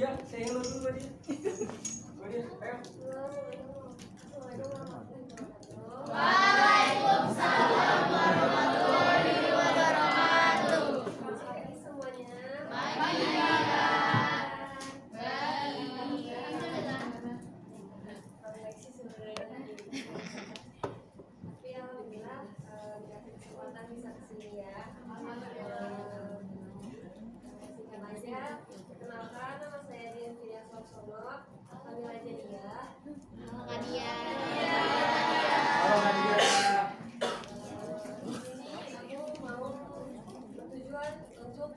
dia, saya hello dulu buat dia. Buat dia, ayo. Waalaikumsalam warahmatullahi wabarakatuh. Pagi semuanya. Pagi. Baik sih sebenarnya. Tapi alhamdulillah dikasih kesempatan bisa kesini ya. Singkat aja, perkenalkan nama saya Dian Fidia Sorsono. Kami aja dia. Halo Kak Dia. Halo Nadia. Di sini aku mau bertujuan untuk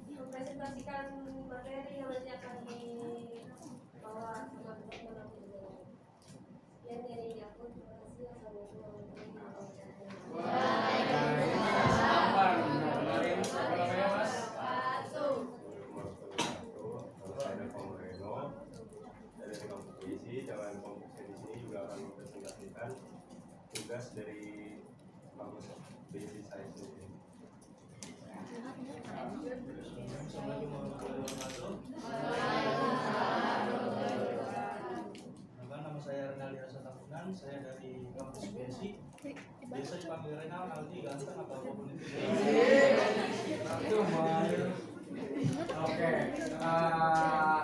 mempresentasikan materi yang nanti akan dibawa sama teman-teman aku juga. Sekian dari aku, terima kasih. Assalamualaikum warahmatullahi wabarakatuh. Sabar, kenalin apa namanya Mas? Saya Pak Reno dari kampus puisi dan kampus di sini juga akan mempresentasikan tugas dari kampus puisi saya sendiri. Assalamualaikum warahmatullahi wabarakatuh. Nama saya Renaldi Rasa Takunan, saya dari kampus BSI. Biasa dipanggil Renal, Aldi, ganteng atau apapun itu. Oke,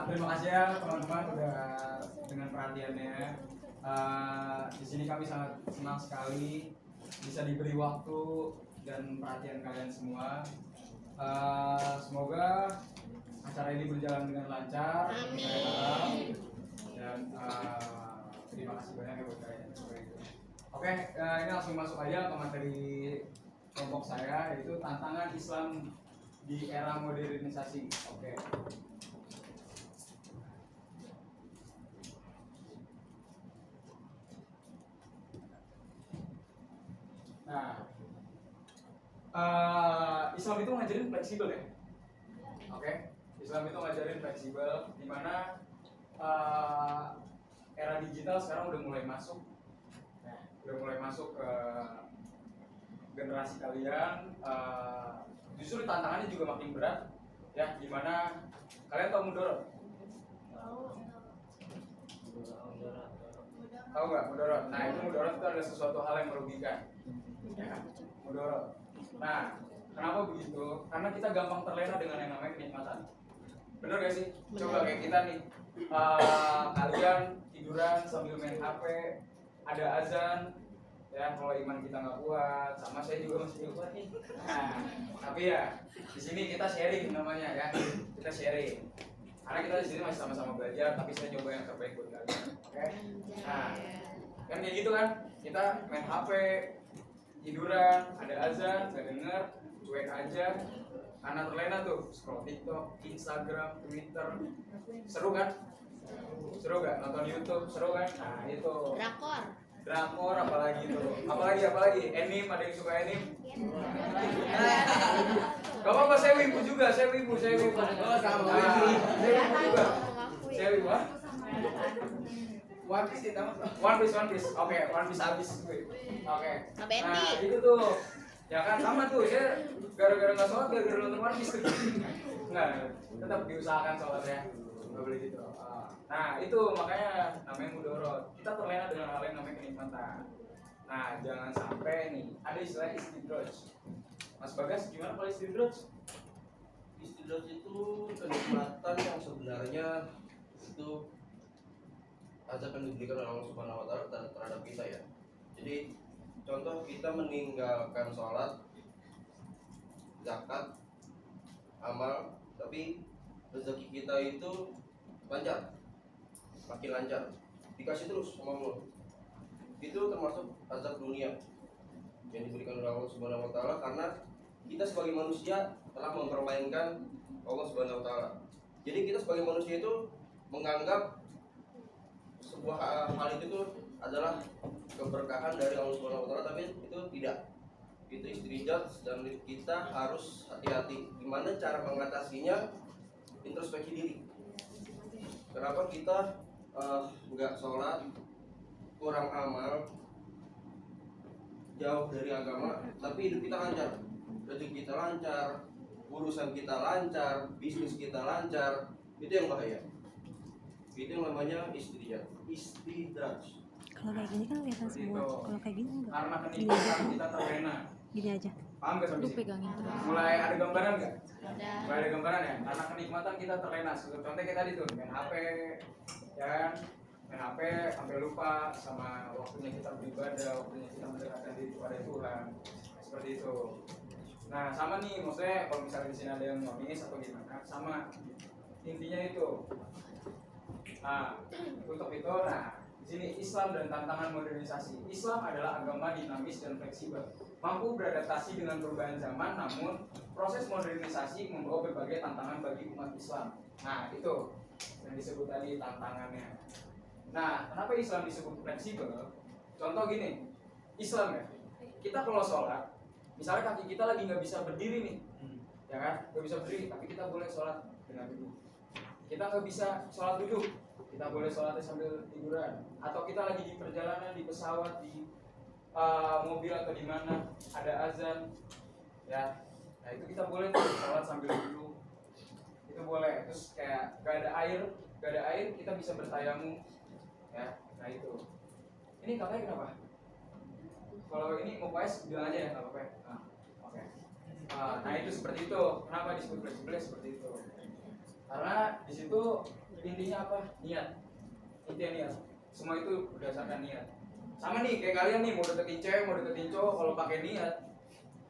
terima kasih ya teman-teman udah dengan perhatiannya. Di sini kami sangat senang sekali bisa diberi waktu dan perhatian kalian semua. Semoga acara ini berjalan dengan lancar. Amin. Dan terima kasih banyak ya buat kalian. Oke, ini langsung masuk aja ke materi kelompok saya, yaitu tantangan Islam di era modernisasi. Oke. Nah, Islam itu ngajarin fleksibel ya. Oke, Islam itu ngajarin fleksibel, dimana era digital sekarang udah mulai masuk. Nah, udah mulai masuk ke generasi kalian. Justru tantangannya juga makin berat, ya. Dimana kalian tahu mudorot? Tahu nggak mudorot? Nah, itu mudorot itu adalah sesuatu hal yang merugikan, ya. Mudorot. Nah, kenapa begitu? Karena kita gampang terlena dengan yang namanya kenikmatan. Bener gak sih? Coba kayak kita nih, kalian tiduran sambil main HP, ada azan, ya kalau iman kita nggak kuat, sama saya juga masih nggak kuat nih. Nah, tapi ya di sini kita sharing namanya ya, kita sharing. Karena kita di sini masih sama-sama belajar, tapi saya coba yang terbaik buat kalian. Oke? Nah, kan kayak gitu kan? Kita main HP, tiduran, ada azan, nggak denger, cuek aja. Karena terlena tuh, scroll TikTok, Instagram, Twitter, seru kan? Seru gak? Nonton YouTube, seru kan? Nah itu drakor apalagi itu, apalagi anime, ada yang suka anime? Gak apa-apa, saya wibu juga, saya wibu. Oh sama, saya wibu juga, saya wibu. One Piece, oke, One Piece habis gue. Oke. Nah itu tuh, ya kan sama tuh, saya gara-gara nggak sholat, gara-gara nonton One Piece. Nggak, tetap diusahakan sholat ya, nggak boleh gitu. Nah itu makanya namanya mudorot. Kita terlena dengan hal yang namanya kenikmatan. Nah jangan sampai nih ada istilah istidroj. Mas Bagas gimana kalau istidroj? Istidroj itu kenikmatan yang sebenarnya itu akan diberikan oleh Allah Subhanahu Wa Taala terhadap kita ya. Jadi contoh kita meninggalkan sholat, zakat, amal, tapi rezeki kita itu lancar, makin lancar, dikasih terus sama Allah. Itu termasuk azab dunia yang diberikan oleh Allah Subhanahu Wa Taala karena kita sebagai manusia telah mempermainkan Allah Subhanahu Wa Taala. Jadi kita sebagai manusia itu menganggap sebuah hal itu tuh adalah keberkahan dari Allah Subhanahu Wa Taala, tapi itu tidak. Itu istidroj dan kita harus hati-hati. Gimana cara mengatasinya? Introspeksi diri. Kenapa kita nggak sholat, kurang amal, jauh dari agama, tapi hidup kita lancar, rezeki kita lancar, urusan kita lancar, bisnis kita lancar, Itu yang bahaya. Itu yang namanya istidraj. Kalau kayak gini kan kelihatan semua. Itu. Kalau kayak gini enggak. Karena kenikmatan kita terlena. Gini aja. Paham gak sampai Lu sini? pegangin terus. Mulai ada gambaran nggak? Ada. Mulai ada gambaran ya? Karena kenikmatan kita terlena. Contohnya kayak tadi tuh, main HP, ya kan? Main HP sampai lupa sama waktunya kita beribadah, waktunya kita mendekatkan diri kepada Tuhan. Seperti itu. Nah, sama nih, maksudnya kalau misalnya di sini ada yang nomis atau gimana, sama intinya itu. Nah, untuk itu, nah di sini Islam dan tantangan modernisasi. Islam adalah agama dinamis dan fleksibel, mampu beradaptasi dengan perubahan zaman, namun proses modernisasi membawa berbagai tantangan bagi umat Islam. Nah, itu yang disebut tadi tantangannya. Nah, kenapa Islam disebut fleksibel? Contoh gini, Islam ya, kita kalau sholat, misalnya kaki kita lagi nggak bisa berdiri nih, ya kan, nggak bisa berdiri, tapi kita boleh sholat dengan duduk. Kita nggak bisa sholat duduk, kita boleh sholatnya sambil tiduran. Atau kita lagi di perjalanan, di pesawat, di mobil atau di mana ada azan, ya, nah itu kita boleh tuh sholat sambil duduk, itu boleh. Terus kayak gak ada air, kita bisa bertayamum, ya, nah itu. Ini katanya kenapa? Kalau ini mau PS bilang aja ya, nggak apa-apa. Nah, oke. Nah itu seperti itu. Kenapa disebut fleksibel seperti itu? Karena di situ intinya apa? Niat. Intinya niat. Semua itu berdasarkan niat. Sama nih kayak kalian nih mau deketin cewek, mau deketin cowok, kalau pakai niat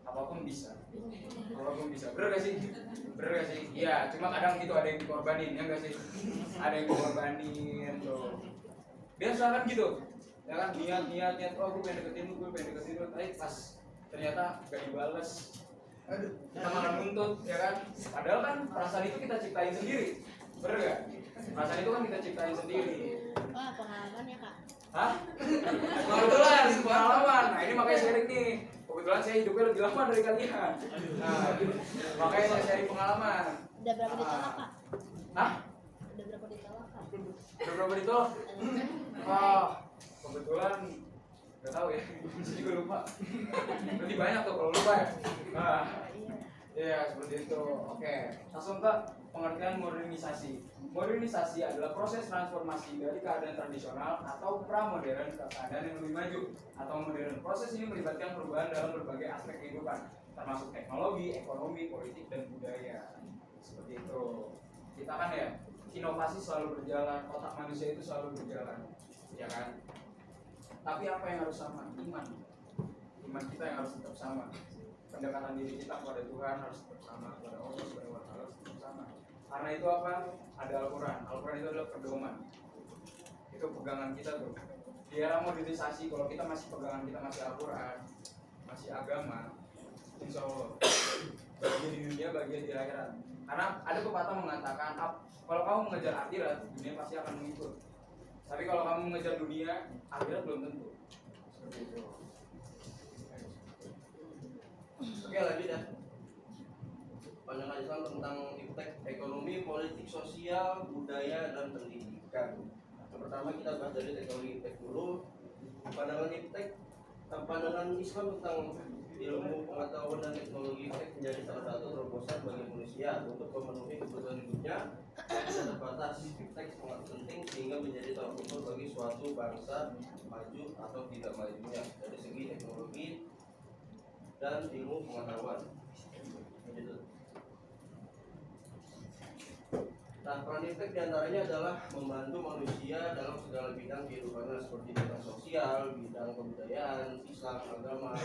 apapun bisa. Apapun bisa. Bener gak sih? Bener gak sih? Iya. Cuma kadang gitu ada yang dikorbanin, ya nggak sih? Ada yang dikorbanin tuh. Biasa kan gitu. Ya kan niat oh gue pengen deketin lu, tapi pas ternyata gak dibales, aduh kita malah nuntut, ya kan. Padahal kan perasaan itu kita ciptain sendiri, bener gak? Perasaan itu kan kita ciptain sendiri. Wah, pengalaman ya kak. Hah? Kebetulan pengalaman. Nah ini makanya sharing nih. Kebetulan saya hidupnya lebih lama dari kalian. Nah makanya saya sharing pengalaman. Udah berapa ditolak kak? Hah? Udah berapa ditolak kak? Udah berapa ditolak? Oh, kebetulan nggak tahu ya, saya juga lupa. Berarti banyak tuh kalau lupa ya. Nah, iya seperti itu. Oke, langsung ke pengertian modernisasi. Modernisasi adalah proses transformasi dari keadaan tradisional atau pra-modern ke keadaan yang lebih maju atau modern. Proses ini melibatkan perubahan dalam berbagai aspek kehidupan, termasuk teknologi, ekonomi, politik, dan budaya. Seperti itu. Kita kan ya, inovasi selalu berjalan, otak manusia itu selalu berjalan, ya kan? Tapi apa yang harus sama? Iman kita yang harus tetap sama. Pendekatan diri kita kepada Tuhan harus tetap sama, kepada Allah Subhanahu wa Ta'ala harus tetap sama. Karena itu apa? Ada Al-Quran. Al-Quran itu adalah pedoman. Itu pegangan kita tuh. Di era modernisasi, kalau kita masih pegangan kita masih Al-Quran, masih agama, insya Allah bagian di dunia, bagian di akhirat. Karena ada pepatah mengatakan, kalau kamu mengejar akhirat, dunia pasti akan mengikut. Tapi kalau kamu mengejar dunia, akhirat belum tentu. Seperti itu. Oke, lanjut ya. Pandangan Islam tentang iptek ekonomi, politik, sosial, budaya, dan pendidikan. Yang pertama kita bahas dari teknologi iptek dulu. Pandangan iptek, pandangan Islam tentang ilmu pengetahuan dan teknologi iptek menjadi salah satu terobosan bagi manusia untuk memenuhi kebutuhan hidupnya yang terbatas. Iptek sangat penting sehingga menjadi tolak ukur bagi suatu bangsa maju atau tidak majunya dari segi teknologi dan ilmu pengetahuan. Nah, peran iptek diantaranya adalah membantu manusia dalam segala bidang kehidupannya seperti bidang sosial, bidang kebudayaan, Islam, agama.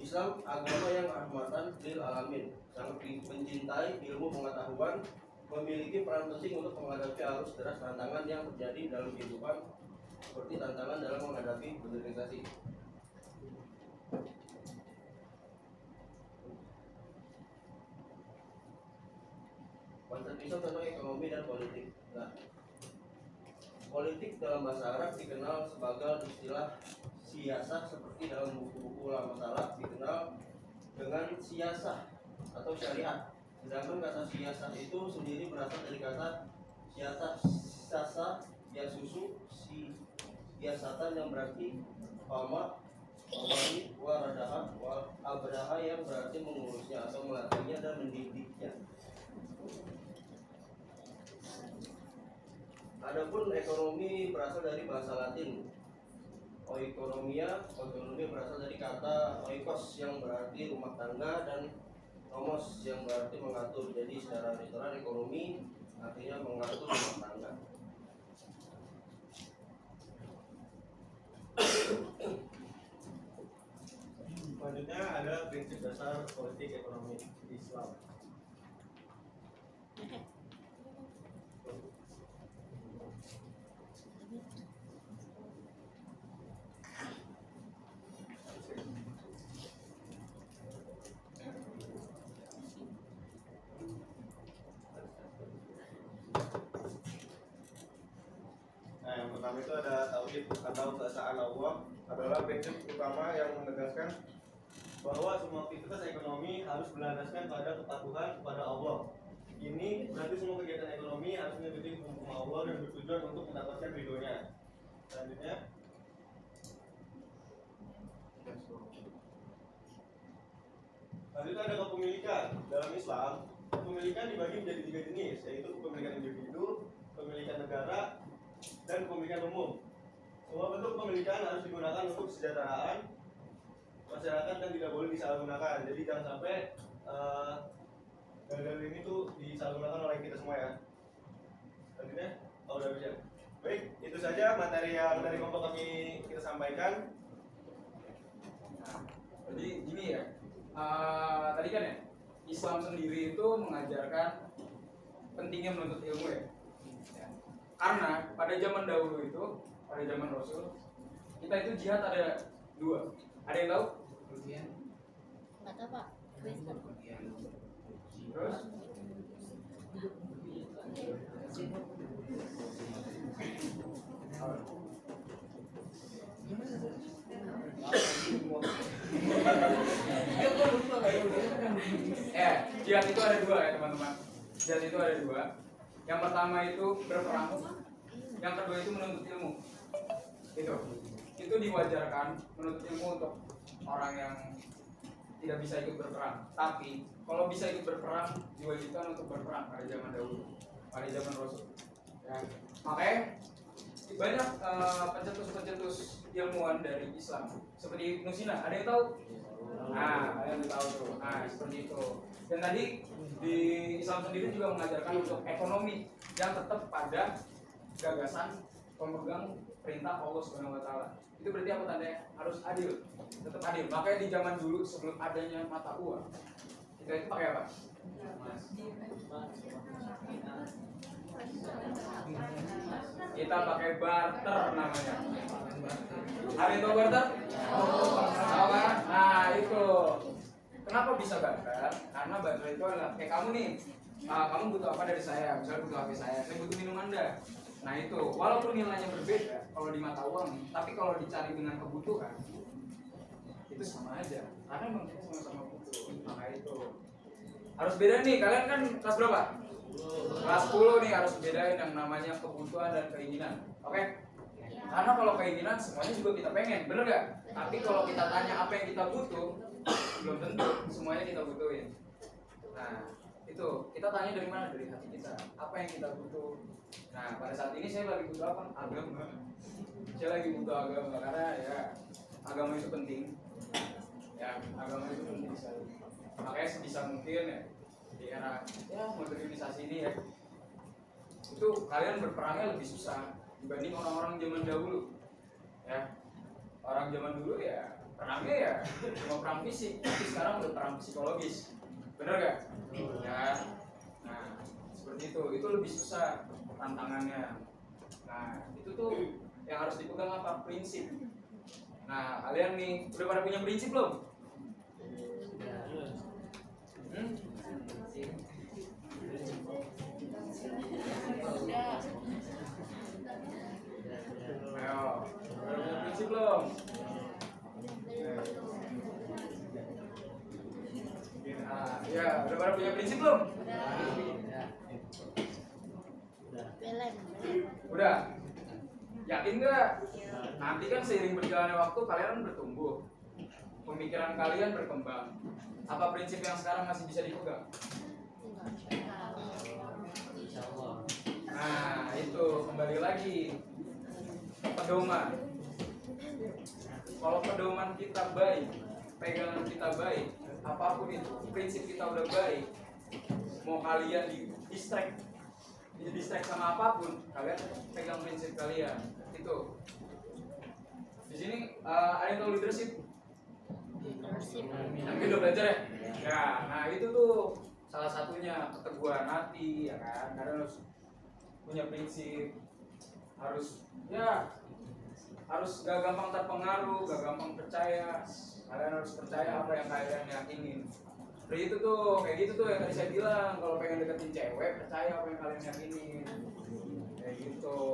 Islam agama yang rahmatan lil alamin, sangat mencintai ilmu pengetahuan, memiliki peran penting untuk menghadapi arus deras tantangan yang terjadi dalam kehidupan seperti tantangan dalam menghadapi modernisasi. Konsep Islam tentang ekonomi dan politik. Nah, politik dalam bahasa Arab dikenal sebagai istilah siasah, seperti dalam buku-buku ulama salaf dikenal dengan siasah atau syariat. Sedangkan kata siasah itu sendiri berasal dari kata siasah, sasa, yasusu, siasatan yang berarti pama, pamali, waradaha, abadaha yang berarti mengurusnya atau melatihnya dan mendidiknya. Adapun ekonomi berasal dari bahasa Latin oikonomia. Oikonomia berasal dari kata oikos yang berarti rumah tangga dan nomos yang berarti mengatur. Jadi secara literal ekonomi artinya mengatur rumah tangga. Selanjutnya ada prinsip dasar politik ekonomi Islam. Nah, yang pertama itu ada tauhid atau keesaan Allah, adalah prinsip utama yang menegaskan bahwa semua aktivitas ekonomi harus berlandaskan pada kepatuhan kepada Allah. Ini berarti semua kegiatan ekonomi harus mengikuti hukum Allah dan bertujuan untuk mendapatkan ridhonya. Selanjutnya, ada kepemilikan. Dalam Islam, kepemilikan dibagi menjadi 3 jenis, yaitu kepemilikan individu, kepemilikan negara, dan kepemilikan umum. Semua bentuk kepemilikan harus digunakan untuk kesejahteraan masyarakat dan tidak boleh disalahgunakan. Jadi jangan sampai dalil ini tuh disalahgunakan oleh kita semua ya. Selanjutnya, udah bisa. Baik, itu saja materi yang dari kelompok kami kita sampaikan. Nah, jadi gini ya, tadi kan ya, Islam sendiri itu mengajarkan pentingnya menuntut ilmu ya. Karena pada zaman dahulu itu, pada zaman Rasul, kita itu jihad ada 2. Ada yang tahu? Nggak tahu Pak. Kristen. Terus? Jihad itu ada 2 ya teman-teman. Jihad itu ada 2. Yang pertama itu berperang, yang kedua itu menuntut ilmu. Itu diwajarkan menuntut ilmu untuk orang yang tidak bisa ikut berperang. Tapi kalau bisa ikut berperang diwajibkan untuk berperang pada zaman dahulu, pada zaman Rasul. Ya. Makanya banyak pencetus-pencetus ilmuwan dari Islam seperti Ibnu Sina. Ada yang tahu? Nah, ada yang tahu tuh. Nah, seperti itu. Dan tadi di Islam sendiri juga mengajarkan untuk ekonomi yang tetap pada gagasan pemegang perintah Allah Subhanahu wa taala. Itu berarti apa tandanya? Harus adil. Tetap adil. Makanya di zaman dulu sebelum adanya mata uang, kita itu pakai apa? Kita pakai barter namanya. Ada yang tahu barter? Tahu kan? Nah, itu. Kenapa bisa barter? Karena barter itu adalah kayak kamu nih. Kamu butuh apa dari saya? Misalnya butuh HP saya butuh minum Anda. Nah itu, walaupun nilainya berbeda kalau di mata uang, tapi kalau dicari dengan kebutuhan itu sama aja. Karena memang kita sama-sama butuh. Maka itu harus beda nih. Kalian kan kelas berapa? Kelas 10 nih, harus bedain yang namanya kebutuhan dan keinginan. Oke? Karena kalau keinginan semuanya juga kita pengen, bener gak? Tapi kalau kita tanya apa yang kita butuh, belum tentu semuanya kita butuhin. Nah itu kita tanya dari mana? Dari hati kita. Apa yang kita butuh? Nah pada saat ini saya lagi butuh apa? Agama. Saya lagi butuh agama karena ya agama itu penting. Ya agama itu penting sekali. Makanya sebisa mungkin ya di era ya modernisasi ini ya, itu kalian berperangnya lebih susah dibanding orang-orang zaman dahulu. Ya orang zaman dulu ya perangnya ya cuma perang fisik, tapi sekarang udah perang psikologis. Bener gak? Ya. Nah, seperti itu lebih susah tantangannya. Nah, itu tuh yang harus dipegang apa? Prinsip. Nah, kalian nih udah pada punya prinsip belum? Ayo, udah punya prinsip belum? Ya, udah pada punya prinsip belum? Belum. Udah. Yakin nggak? Nanti kan seiring berjalannya waktu kalian bertumbuh, pemikiran kalian berkembang. Apa prinsip yang sekarang masih bisa dipegang? Nah, itu kembali kembali lagi pedoman. Kalau pedoman kita baik, pegangan kita baik, apapun itu, prinsip kita udah baik, mau kalian distract sama apapun, kalian pegang prinsip kalian. Itu. Di sini ada yang tahu leadership? Yang udah belajar ya? Ya, nah itu tuh salah satunya keteguhan hati, ya kan? Kalian harus punya prinsip, harus gak gampang terpengaruh, gak gampang percaya. Kalian harus percaya apa yang kalian yakinin. Seperti itu tuh, kayak gitu tuh yang tadi saya bilang. Kalau pengen deketin cewek, percaya apa yang kalian yakinin. Kayak gitu.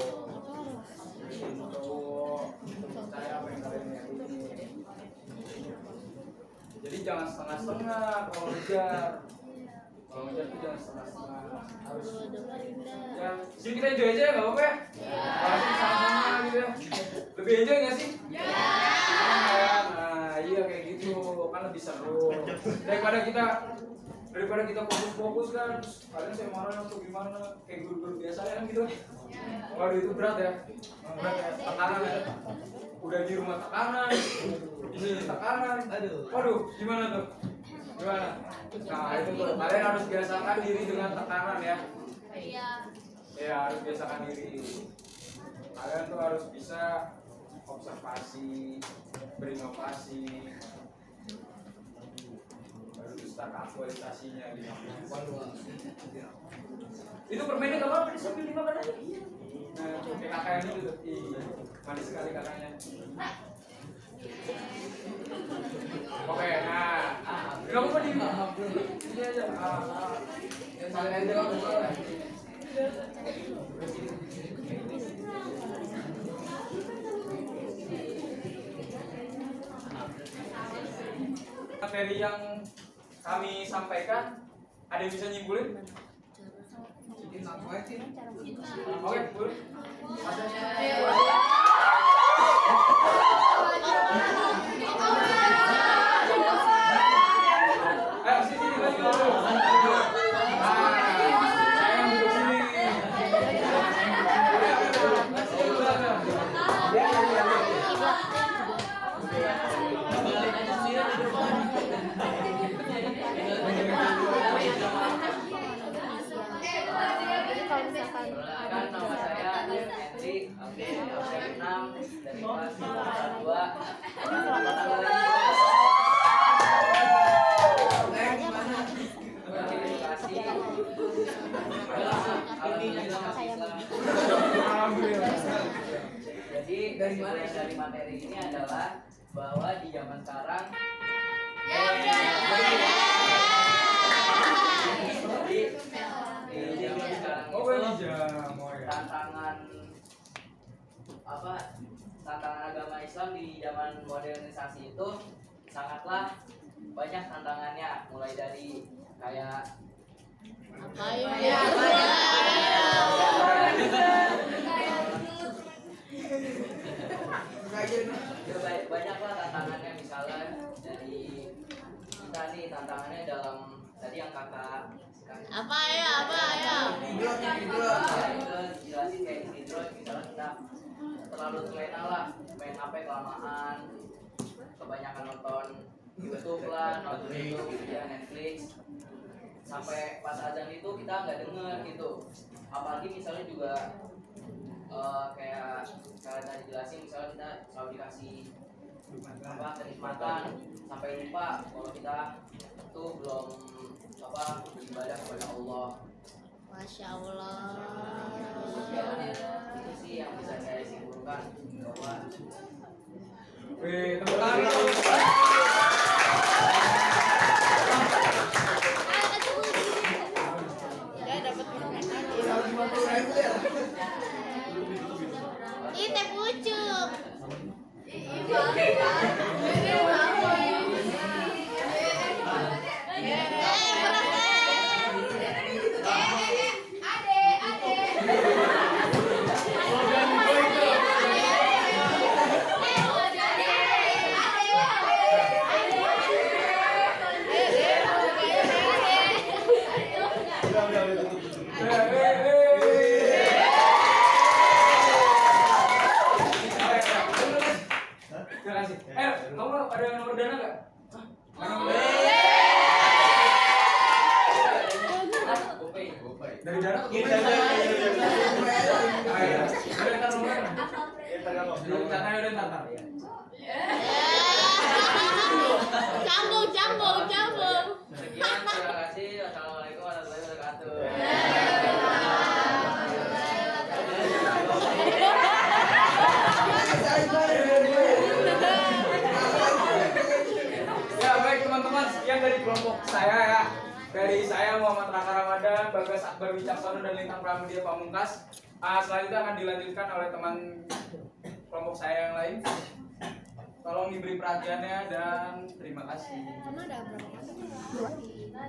Percaya apa yang kalian yakinin. Jadi jangan setengah-setengah kalau ngejar. Kalau ngejar tuh jangan setengah-setengah. Harus. Ya, sini kita enjoy aja nggak apa-apa ya? Pasti sama-sama gitu ya. Lebih enjoy nggak sih? Nah, iya kayak gitu kan lebih seru. Daripada kita fokus kan, kalian saya marah atau gimana? Kayak guru-guru biasa kan gitu. Waduh itu berat ya. Berat ya. Tekanan ya. Udah di rumah tekanan, di sini tekanan. Waduh, gimana tuh? Gimana? Nah itu tuh, kalian harus biasakan diri dengan tekanan ya. Iya. Ya harus biasakan diri. Kalian tuh harus bisa observasi, berinovasi, baru bisa aktualisasinya gitu. Itu permennya gak apa-apa sambil dimakan aja. Nah, kayak kakak yang itu tuh, manis sekali kakaknya. Oke, nah, kamu mau di sini aja. Saling aja lah. Materi yang kami sampaikan, ada yang bisa nyimpulin? Oke, boleh. Ayo sini lagi dulu. Saya yang duduk sini. Perkenalkan, nama saya Henry Abdul Enam dari kelas 2. Jadi dari materi ini adalah bahwa di zaman sekarang tantangan agama Islam di zaman modernisasi itu sangatlah banyak tantangannya, mulai dari kayak banyaklah tantangannya, misalnya dari kita nih tantangannya dalam tadi yang kakak Apa ya? jelasin kayak Android, misalnya kita terlalu terlena lah main HP kelamaan, kebanyakan nonton YouTube lah, nonton YouTube, ya Netflix, sampai pas azan itu kita nggak denger gitu. Apalagi misalnya juga kayak kalian tadi jelasin, misalnya kita selalu dikasih kenikmatan sampai lupa kalau kita tuh belum beribadah kepada Allah. Masya Allah. Itu sih yang bisa saya simpulkan bahwa Wih, tepuk tangan. Ini teh pucuk. Dari darat ke Kita aja. Ayo, udah ntar mulai. Ya, tergantung. Dari sana udah ntar. Cambung, cambung, cambung. Sekian, terima kasih. Wassalamualaikum warahmatullahi wabarakatuh. Ya baik teman-teman, sekian dari kelompok saya ya. Dari saya Muhammad Raka Ramadan, Bagas Akbar Wicaksono dan Lintang Pramudia Pamungkas. Selanjutnya akan dilanjutkan oleh teman kelompok saya yang lain. Tolong diberi perhatiannya dan terima kasih. Kamu ada berapa? Dua.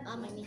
Ah, ini.